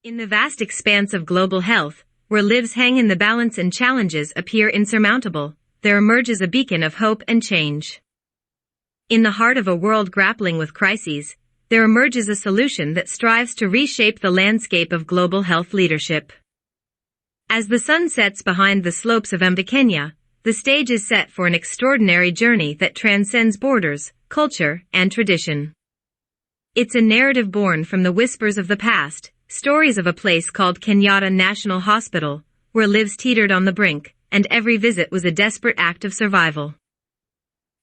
In the vast expanse of global health, where lives hang in the balance and challenges appear insurmountable, there emerges a beacon of hope and change. In the heart of a world grappling with crises, there emerges a solution that strives to reshape the landscape of global health leadership. As the sun sets behind the slopes of Kenya, the stage is set for an extraordinary journey that transcends borders, culture, and tradition. It's a narrative born from the whispers of the past, stories of a place called Kenyatta National Hospital, where lives teetered on the brink, and every visit was a desperate act of survival.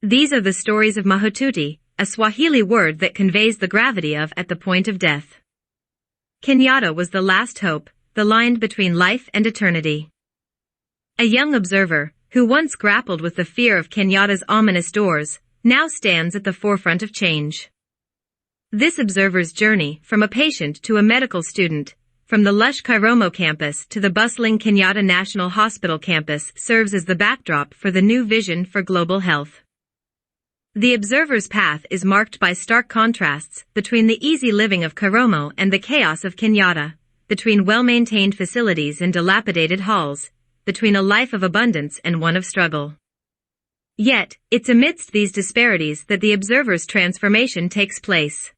These are the stories of mahututi, a Swahili word that conveys the gravity of at the point of death. Kenyatta was the last hope, the line between life and eternity. A young observer, who once grappled with the fear of Kenyatta's ominous doors, now stands at the forefront of change. This observer's journey, from a patient to a medical student, from the lush Kairomo campus to the bustling Kenyatta National Hospital campus, serves as the backdrop for the new vision for global health. The observer's path is marked by stark contrasts between the easy living of Kairomo and the chaos of Kenyatta, between well-maintained facilities and dilapidated halls, between a life of abundance and one of struggle. Yet, it's amidst these disparities that the observer's transformation takes place.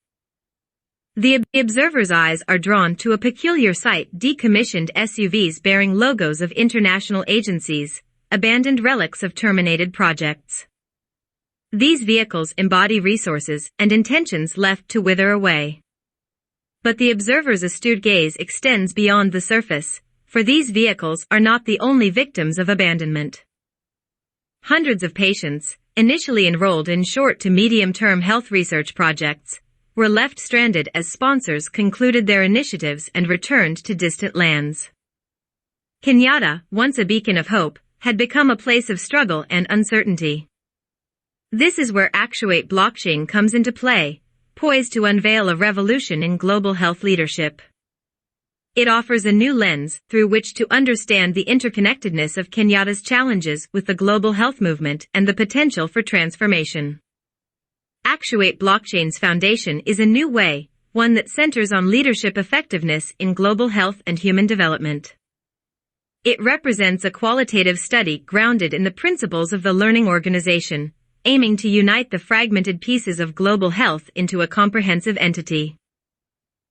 The observer's eyes are drawn to a peculiar sight: decommissioned SUVs bearing logos of international agencies, abandoned relics of terminated projects. These vehicles embody resources and intentions left to wither away. But the observer's astute gaze extends beyond the surface, for these vehicles are not the only victims of abandonment. Hundreds of patients, initially enrolled in short to medium-term health research projects, were left stranded as sponsors concluded their initiatives and returned to distant lands. Kenyatta, once a beacon of hope, had become a place of struggle and uncertainty. This is where Actuate Blockchain comes into play, poised to unveil a revolution in global health leadership. It offers a new lens through which to understand the interconnectedness of Kenyatta's challenges with the global health movement and the potential for transformation. Actuate Blockchain's foundation is a new way, one that centers on leadership effectiveness in global health and human development. It represents a qualitative study grounded in the principles of the learning organization, aiming to unite the fragmented pieces of global health into a comprehensive entity.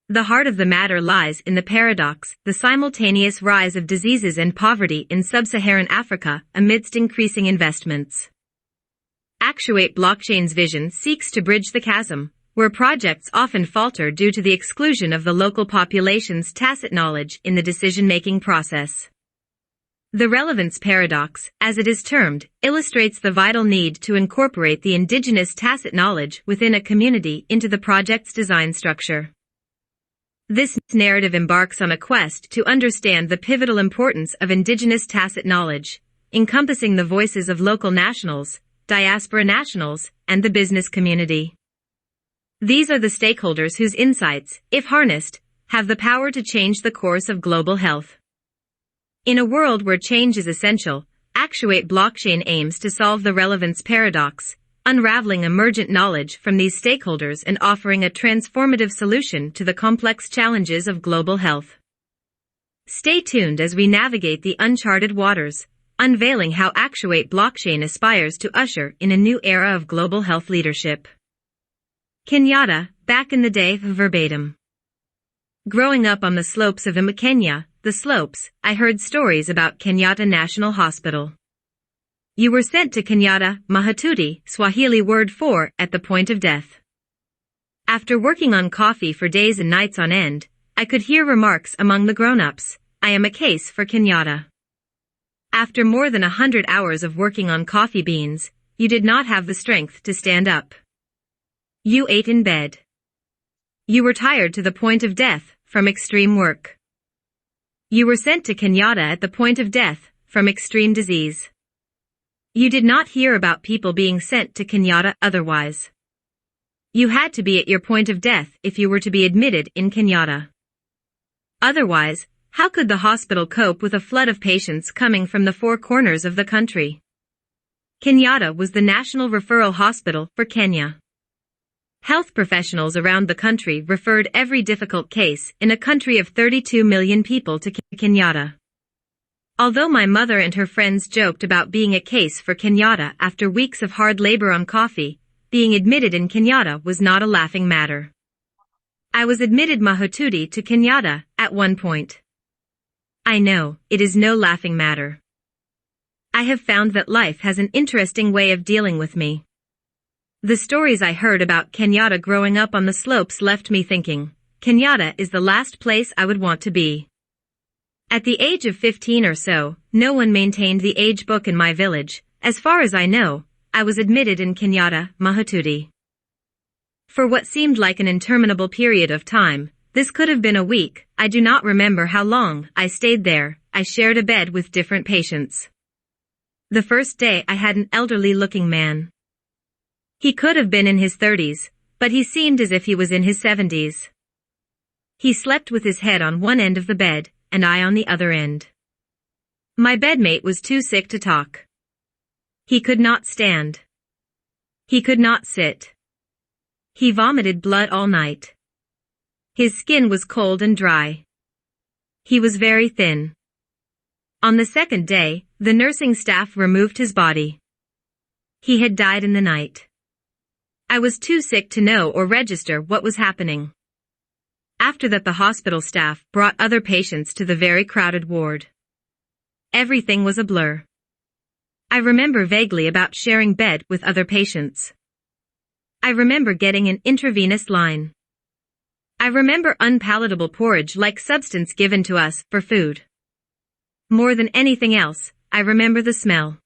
The heart of the matter lies in the paradox, the simultaneous rise of diseases and poverty in sub-Saharan Africa amidst increasing investments. Actuate Blockchain's vision seeks to bridge the chasm, where projects often falter due to the exclusion of the local population's tacit knowledge in the decision-making process. The relevance paradox, as it is termed, illustrates the vital need to incorporate the indigenous tacit knowledge within a community into the project's design structure. This narrative embarks on a quest to understand the pivotal importance of indigenous tacit knowledge, encompassing the voices of local nationals, diaspora nationals, and the business community. These are the stakeholders whose insights, if harnessed, have the power to change the course of global health. In a world where change is essential, Actuate Blockchain aims to solve the relevance paradox, unraveling emergent knowledge from these stakeholders and offering a transformative solution to the complex challenges of global health. Stay tuned as we navigate the uncharted waters, unveiling how Actuate Blockchain aspires to usher in a new era of global health leadership. Kenyatta, back in the day, verbatim. Growing up on the slopes of Kenya, the slopes, I heard stories about Kenyatta National Hospital. You were sent to Kenyatta, mahututi, Swahili word for, at the point of death. After working on coffee for days and nights on end, I could hear remarks among the grown-ups, I am a case for Kenyatta. After more than 100 hours of working on coffee beans, you did not have the strength to stand up. You ate in bed. You were tired to the point of death, from extreme work. You were sent to Kenyatta at the point of death, from extreme disease. You did not hear about people being sent to Kenyatta otherwise. You had to be at your point of death if you were to be admitted in Kenyatta. Otherwise, how could the hospital cope with a flood of patients coming from the four corners of the country? Kenyatta was the national referral hospital for Kenya. Health professionals around the country referred every difficult case in a country of 32 million people to Kenyatta. Although my mother and her friends joked about being a case for Kenyatta after weeks of hard labor on coffee, being admitted in Kenyatta was not a laughing matter. I was admitted mahututi to Kenyatta at one point. I know, it is no laughing matter. I have found that life has an interesting way of dealing with me. The stories I heard about Kenyatta growing up on the slopes left me thinking, Kenyatta is the last place I would want to be. At the age of 15 or so, no one maintained the age book in my village. As far as I know, I was admitted in Kenyatta, mahututi. For what seemed like an interminable period of time, this could have been a week, I do not remember how long, I stayed there. I shared a bed with different patients. The first day I had an elderly-looking man. He could have been in his 30s, but he seemed as if he was in his 70s. He slept with his head on one end of the bed, and I on the other end. My bedmate was too sick to talk. He could not stand. He could not sit. He vomited blood all night. His skin was cold and dry. He was very thin. On the second day, the nursing staff removed his body. He had died in the night. I was too sick to know or register what was happening. After that, the hospital staff brought other patients to the very crowded ward. Everything was a blur. I remember vaguely about sharing bed with other patients. I remember getting an intravenous line. I remember unpalatable porridge-like substance given to us for food. More than anything else, I remember the smell.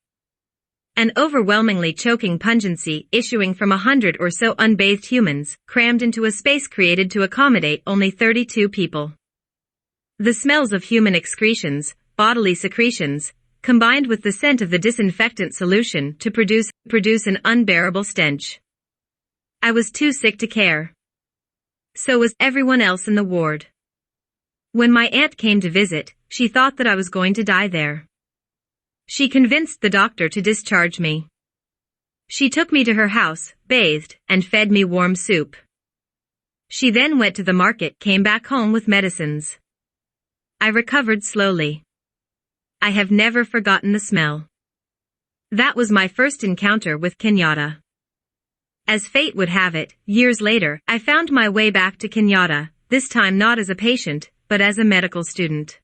An overwhelmingly choking pungency issuing from 100 or so unbathed humans, crammed into a space created to accommodate only 32 people. The smells of human excretions, bodily secretions, combined with the scent of the disinfectant solution to produce an unbearable stench. I was too sick to care. So was everyone else in the ward. When my aunt came to visit, she thought that I was going to die there. She convinced the doctor to discharge me. She took me to her house, bathed, and fed me warm soup. She then went to the market, came back home with medicines. I recovered slowly. I have never forgotten the smell. That was my first encounter with Kenyatta. As fate would have it, years later, I found my way back to Kenyatta, this time not as a patient, but as a medical student.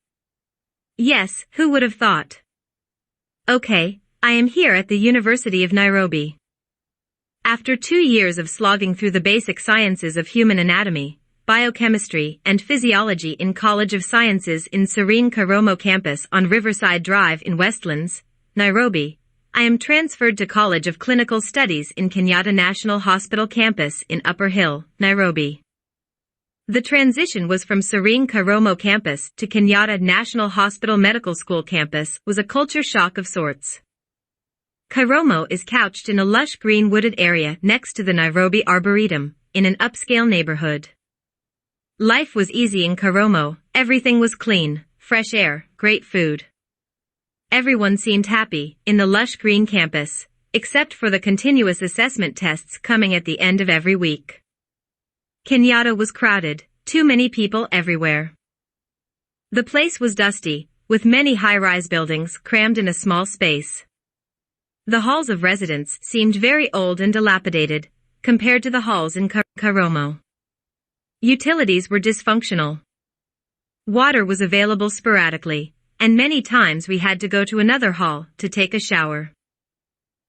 Yes, who would have thought? Okay, I am here at the University of Nairobi. After 2 years of slogging through the basic sciences of human anatomy, biochemistry, and physiology in College of Sciences in serene Karomo campus on Riverside Drive in Westlands, Nairobi, I am transferred to College of Clinical Studies in Kenyatta National Hospital campus in Upper Hill, Nairobi. The transition was from serene Karomo campus to Kenyatta National Hospital Medical School campus was a culture shock of sorts. Karomo is couched in a lush green wooded area next to the Nairobi Arboretum, in an upscale neighborhood. Life was easy in Karomo, everything was clean, fresh air, great food. Everyone seemed happy, in the lush green campus, except for the continuous assessment tests coming at the end of every week. Kenyatta was crowded, too many people everywhere. The place was dusty, with many high-rise buildings crammed in a small space. The halls of residence seemed very old and dilapidated, compared to the halls in Karomo. Utilities were dysfunctional. Water was available sporadically, and many times we had to go to another hall to take a shower.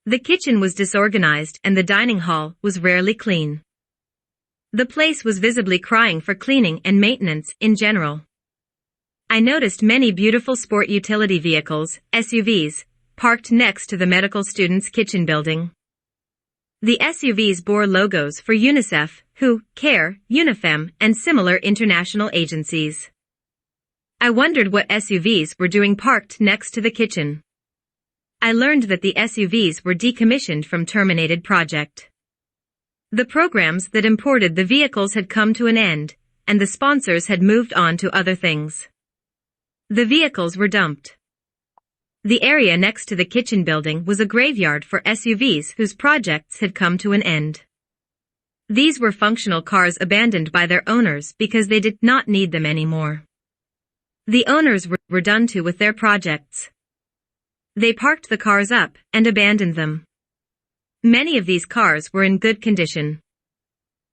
The kitchen was disorganized and the dining hall was rarely clean. The place was visibly crying for cleaning and maintenance in general. I noticed many beautiful sport utility vehicles, SUVs, parked next to the medical students' kitchen building. The SUVs bore logos for UNICEF, WHO, CARE, UNIFEM, and similar international agencies. I wondered what SUVs were doing parked next to the kitchen. I learned that the SUVs were decommissioned from terminated project. The programs that imported the vehicles had come to an end, and the sponsors had moved on to other things. The vehicles were dumped. The area next to the kitchen building was a graveyard for SUVs whose projects had come to an end. These were functional cars abandoned by their owners because they did not need them anymore. The owners were done to with their projects. They parked the cars up and abandoned them. Many of these cars were in good condition.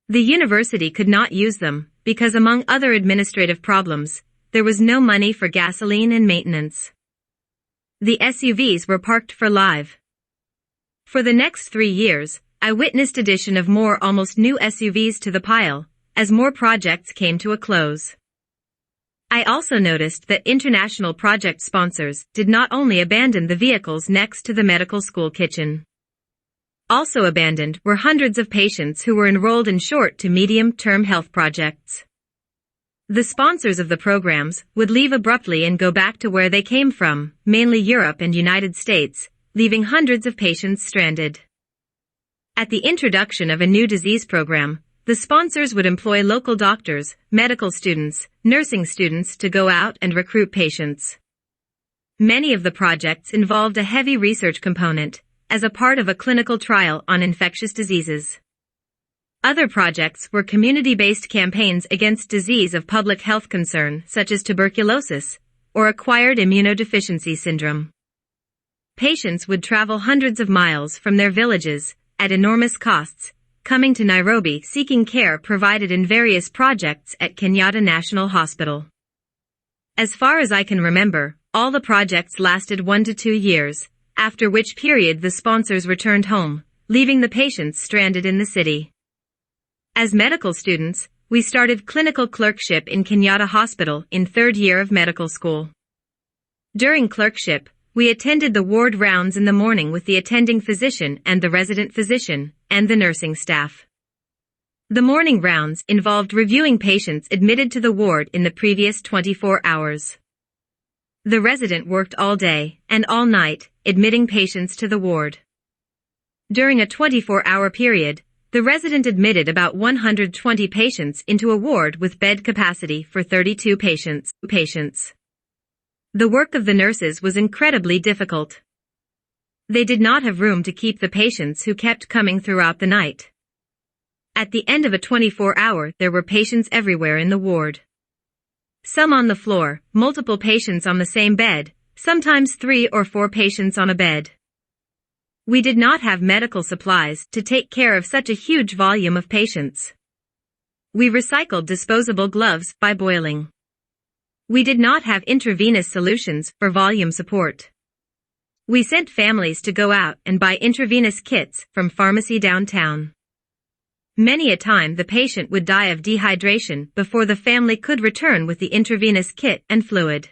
The university could not use them because, among other administrative problems, there was no money for gasoline and maintenance. The SUVs were parked for life. For the next 3 years, I witnessed addition of more almost new SUVs to the pile, as more projects came to a close. I also noticed that international project sponsors did not only abandon the vehicles next to the medical school kitchen. Also abandoned were hundreds of patients who were enrolled in short to medium-term health projects. The sponsors of the programs would leave abruptly and go back to where they came from, mainly Europe and United States, leaving hundreds of patients stranded. At the introduction of a new disease program, the sponsors would employ local doctors, medical students, nursing students to go out and recruit patients. Many of the projects involved a heavy research component, as a part of a clinical trial on infectious diseases. Other projects were community-based campaigns against disease of public health concern such as tuberculosis or acquired immunodeficiency syndrome. Patients would travel hundreds of miles from their villages, at enormous costs, coming to Nairobi seeking care provided in various projects at Kenyatta National Hospital. As far as I can remember, all the projects lasted 1 to 2 years, after which period the sponsors returned home, leaving the patients stranded in the city. As medical students, we started clinical clerkship in Kenyatta Hospital in 3rd year of medical school. During clerkship, we attended the ward rounds in the morning with the attending physician and the resident physician, and the nursing staff. The morning rounds involved reviewing patients admitted to the ward in the previous 24 hours. The resident worked all day and all night, admitting patients to the ward. During a 24-hour period, the resident admitted about 120 patients into a ward with bed capacity for 32 patients. The work of the nurses was incredibly difficult. They did not have room to keep the patients who kept coming throughout the night. At the end of a 24-hour, there were patients everywhere in the ward. Some on the floor, multiple patients on the same bed, sometimes 3 or 4 patients on a bed. We did not have medical supplies to take care of such a huge volume of patients. We recycled disposable gloves by boiling. We did not have intravenous solutions for volume support. We sent families to go out and buy intravenous kits from pharmacy downtown. Many a time the patient would die of dehydration before the family could return with the intravenous kit and fluid.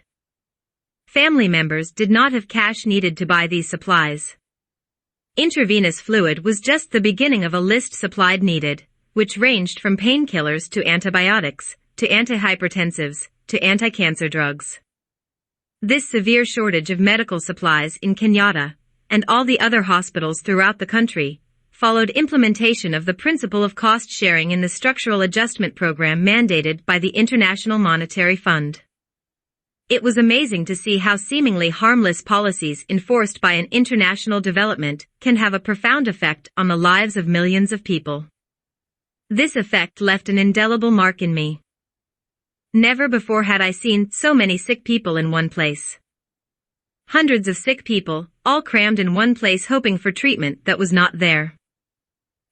Family members did not have cash needed to buy these supplies. Intravenous fluid was just the beginning of a list supplied needed, which ranged from painkillers to antibiotics, to antihypertensives, to anti-cancer drugs. This severe shortage of medical supplies in Kenyatta, and all the other hospitals throughout the country, followed implementation of the principle of cost sharing in the structural adjustment program mandated by the International Monetary Fund. It was amazing to see how seemingly harmless policies enforced by an international development can have a profound effect on the lives of millions of people. This effect left an indelible mark in me. Never before had I seen so many sick people in one place. Hundreds of sick people, all crammed in one place hoping for treatment that was not there.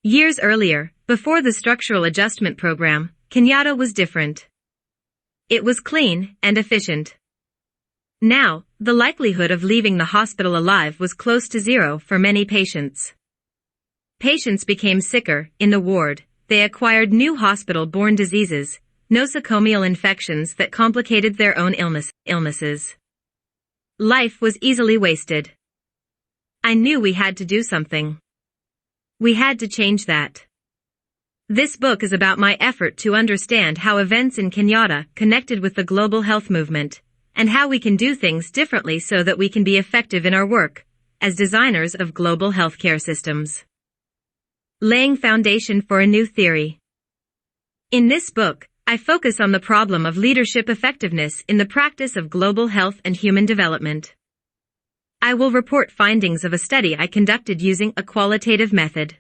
Years earlier, before the structural adjustment program, Kenyatta was different. It was clean and efficient. Now, the likelihood of leaving the hospital alive was close to zero for many patients. Patients became sicker in the ward. They acquired new hospital-borne diseases, nosocomial infections that complicated their own illnesses. Life was easily wasted. I knew we had to do something. We had to change that. This book is about my effort to understand how events in Kenyatta connected with the global health movement, and how we can do things differently so that we can be effective in our work as designers of global healthcare systems. Laying foundation for a new theory. In this book, I focus on the problem of leadership effectiveness in the practice of global health and human development. I will report findings of a study I conducted using a qualitative method.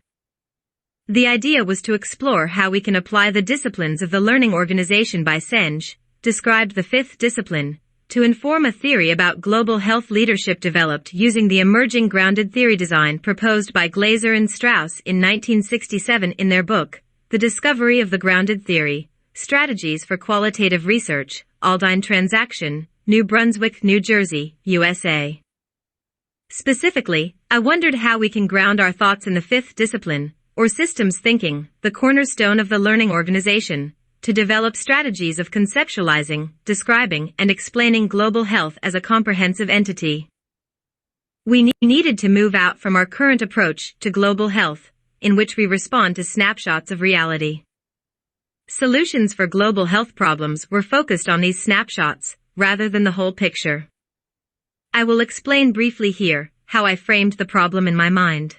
The idea was to explore how we can apply the disciplines of the learning organization by Senge, described the fifth discipline, to inform a theory about global health leadership developed using the emerging grounded theory design proposed by Glaser and Strauss in 1967 in their book, The Discovery of the Grounded Theory, Strategies for Qualitative Research, Aldine Transaction, New Brunswick, New Jersey, USA. Specifically, I wondered how we can ground our thoughts in the fifth discipline, or systems thinking, the cornerstone of the learning organization, to develop strategies of conceptualizing, describing, and explaining global health as a comprehensive entity. We needed to move out from our current approach to global health, in which we respond to snapshots of reality. Solutions for global health problems were focused on these snapshots, rather than the whole picture. I will explain briefly here how I framed the problem in my mind.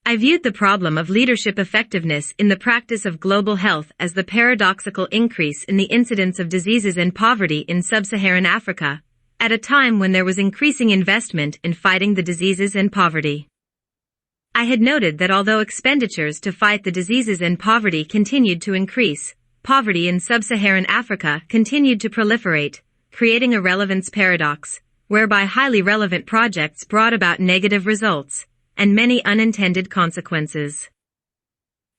I viewed the problem of leadership effectiveness in the practice of global health as the paradoxical increase in the incidence of diseases and poverty in sub-Saharan Africa, at a time when there was increasing investment in fighting the diseases and poverty. I had noted that although expenditures to fight the diseases and poverty continued to increase, poverty in sub-Saharan Africa continued to proliferate, creating a relevance paradox, whereby highly relevant projects brought about negative results, and many unintended consequences.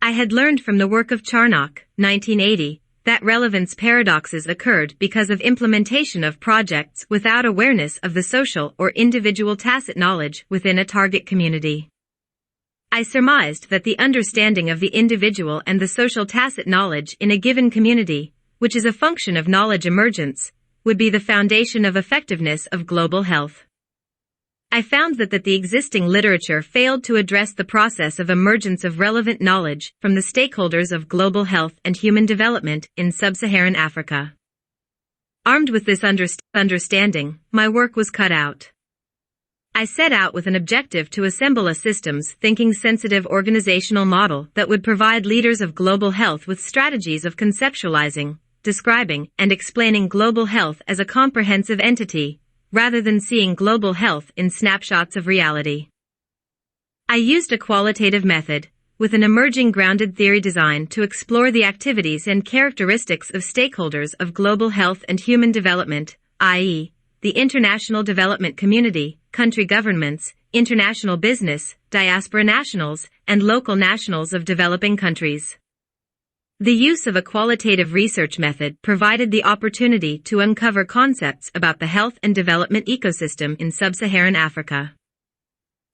I had learned from the work of Charnock, 1980, that relevance paradoxes occurred because of implementation of projects without awareness of the social or individual tacit knowledge within a target community. I surmised that the understanding of the individual and the social tacit knowledge in a given community, which is a function of knowledge emergence, would be the foundation of effectiveness of global health. I found that the existing literature failed to address the process of emergence of relevant knowledge from the stakeholders of global health and human development in sub-Saharan Africa. Armed with this understanding, my work was cut out. I set out with an objective to assemble a systems thinking sensitive organizational model that would provide leaders of global health with strategies of conceptualizing, describing, and explaining global health as a comprehensive entity, rather than seeing global health in snapshots of reality. I used a qualitative method, with an emerging grounded theory design to explore the activities and characteristics of stakeholders of global health and human development, i.e., the international development community, country governments, international business, diaspora nationals, and local nationals of developing countries. The use of a qualitative research method provided the opportunity to uncover concepts about the health and development ecosystem in sub-Saharan Africa.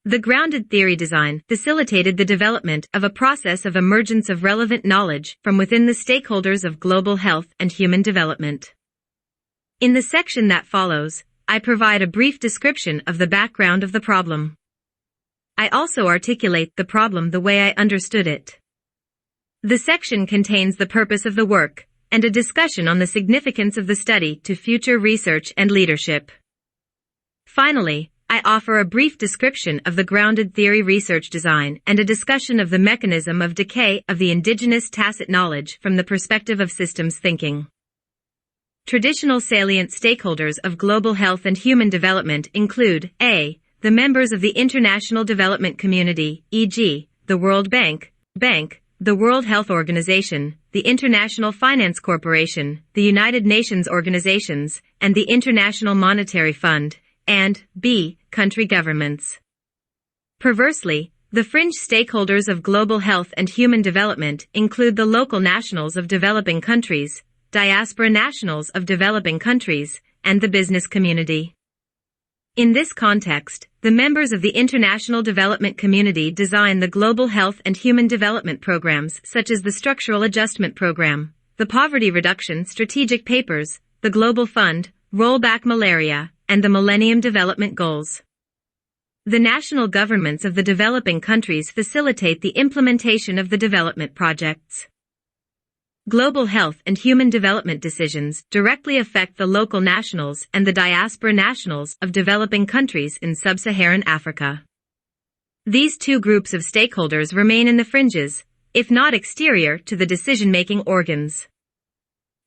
The grounded theory design facilitated the development of a process of emergence of relevant knowledge from within the stakeholders of global health and human development. In the section that follows, I provide a brief description of the background of the problem. I also articulate the problem the way I understood it. The section contains the purpose of the work, and a discussion on the significance of the study to future research and leadership. Finally, I offer a brief description of the grounded theory research design and a discussion of the mechanism of decay of the indigenous tacit knowledge from the perspective of systems thinking. Traditional salient stakeholders of global health and human development include a. the members of the international development community, e.g., the World Bank, the World Health Organization, the International Finance Corporation, the United Nations organizations, and the International Monetary Fund, and b. country governments. Perversely, the fringe stakeholders of global health and human development include the local nationals of developing countries, diaspora nationals of developing countries, and the business community. In this context, the members of the international development community design the global health and human development programs such as the Structural Adjustment Program, the Poverty Reduction Strategic Papers, the Global Fund, Rollback Malaria, and the Millennium Development Goals. The national governments of the developing countries facilitate the implementation of the development projects. Global health and human development decisions directly affect the local nationals and the diaspora nationals of developing countries in sub-Saharan Africa. These two groups of stakeholders remain in the fringes, if not exterior to the decision-making organs.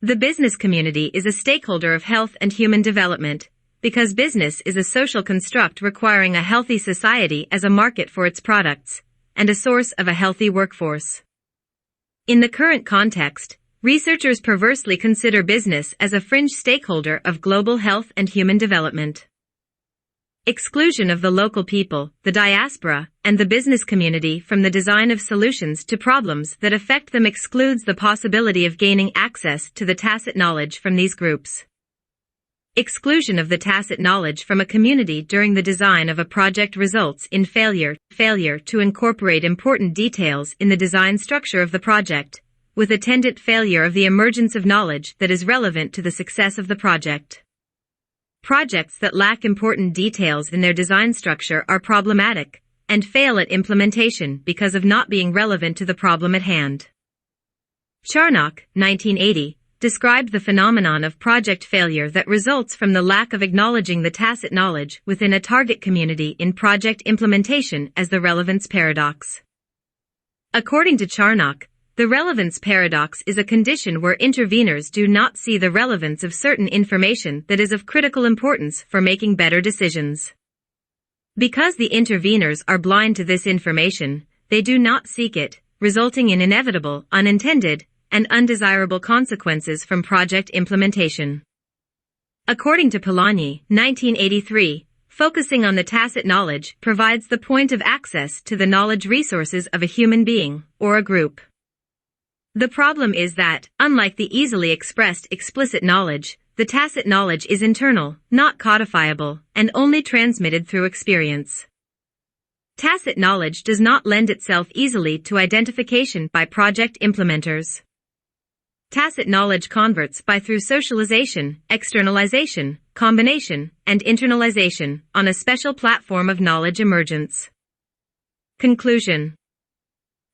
The business community is a stakeholder of health and human development, because business is a social construct requiring a healthy society as a market for its products, and a source of a healthy workforce. In the current context, researchers perversely consider business as a fringe stakeholder of global health and human development. Exclusion of the local people, the diaspora, and the business community from the design of solutions to problems that affect them excludes the possibility of gaining access to the tacit knowledge from these groups. Exclusion of the tacit knowledge from a community during the design of a project results in failure to incorporate important details in the design structure of the project, with attendant failure of the emergence of knowledge that is relevant to the success of the project. Projects that lack important details in their design structure are problematic, and fail at implementation because of not being relevant to the problem at hand. Charnock, 1980, described the phenomenon of project failure that results from the lack of acknowledging the tacit knowledge within a target community in project implementation as the relevance paradox. According to Charnock, the relevance paradox is a condition where interveners do not see the relevance of certain information that is of critical importance for making better decisions. Because the interveners are blind to this information, they do not seek it, resulting in inevitable, unintended, and undesirable consequences from project implementation. According to Polanyi, 1983, focusing on the tacit knowledge provides the point of access to the knowledge resources of a human being, or a group. The problem is that, unlike the easily expressed explicit knowledge, the tacit knowledge is internal, not codifiable, and only transmitted through experience. Tacit knowledge does not lend itself easily to identification by project implementers. Tacit knowledge converts by through socialization, externalization, combination, and internalization on a special platform of knowledge emergence. Conclusion.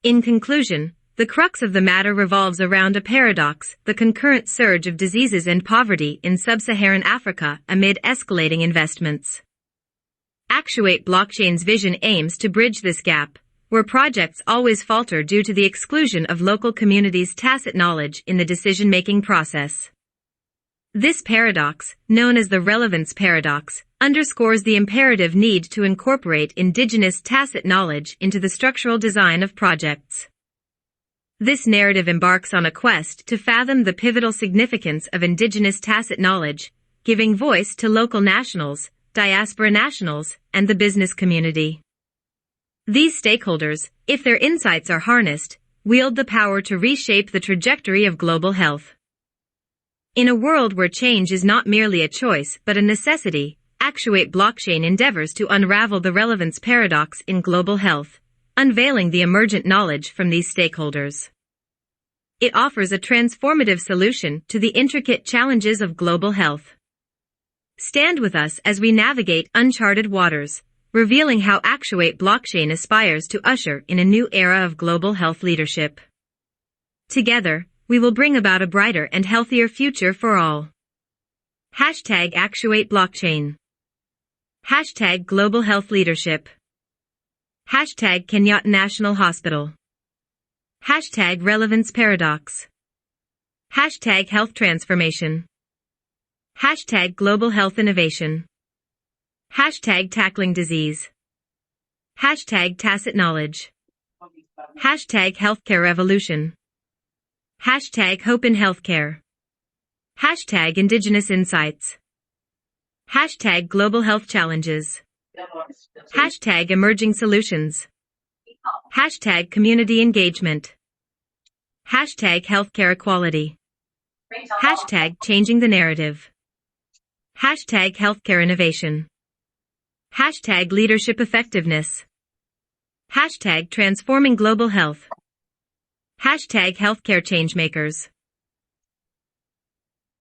In conclusion, the crux of the matter revolves around a paradox, the concurrent surge of diseases and poverty in sub-Saharan Africa amid escalating investments. Actuate Blockchain's vision aims to bridge this gap, where projects always falter due to the exclusion of local communities' tacit knowledge in the decision-making process. This paradox, known as the relevance paradox, underscores the imperative need to incorporate indigenous tacit knowledge into the structural design of projects. This narrative embarks on a quest to fathom the pivotal significance of indigenous tacit knowledge, giving voice to local nationals, diaspora nationals, and the business community. These stakeholders, if their insights are harnessed, wield the power to reshape the trajectory of global health. In a world where change is not merely a choice but a necessity, Actuate Blockchain endeavors to unravel the relevance paradox in global health, unveiling the emergent knowledge from these stakeholders. It offers a transformative solution to the intricate challenges of global health. Stand with us as we navigate uncharted waters, revealing how Actuate Blockchain aspires to usher in a new era of global health leadership. Together, we will bring about a brighter and healthier future for all. #Actuate Blockchain. #Global Health Leadership. #Kenyatta National Hospital. #Relevance Paradox. #Health Transformation. #Global Health Innovation. #Tackling Disease. #Tacit Knowledge. #Healthcare Revolution. #Hope in Healthcare. #Indigenous Insights. #Global Health Challenges. #Emerging Solutions. #Community Engagement. #Healthcare Equality. #Changing the Narrative. #Healthcare Innovation. #Leadership Effectiveness. #Transforming Global Health. #Healthcare Changemakers.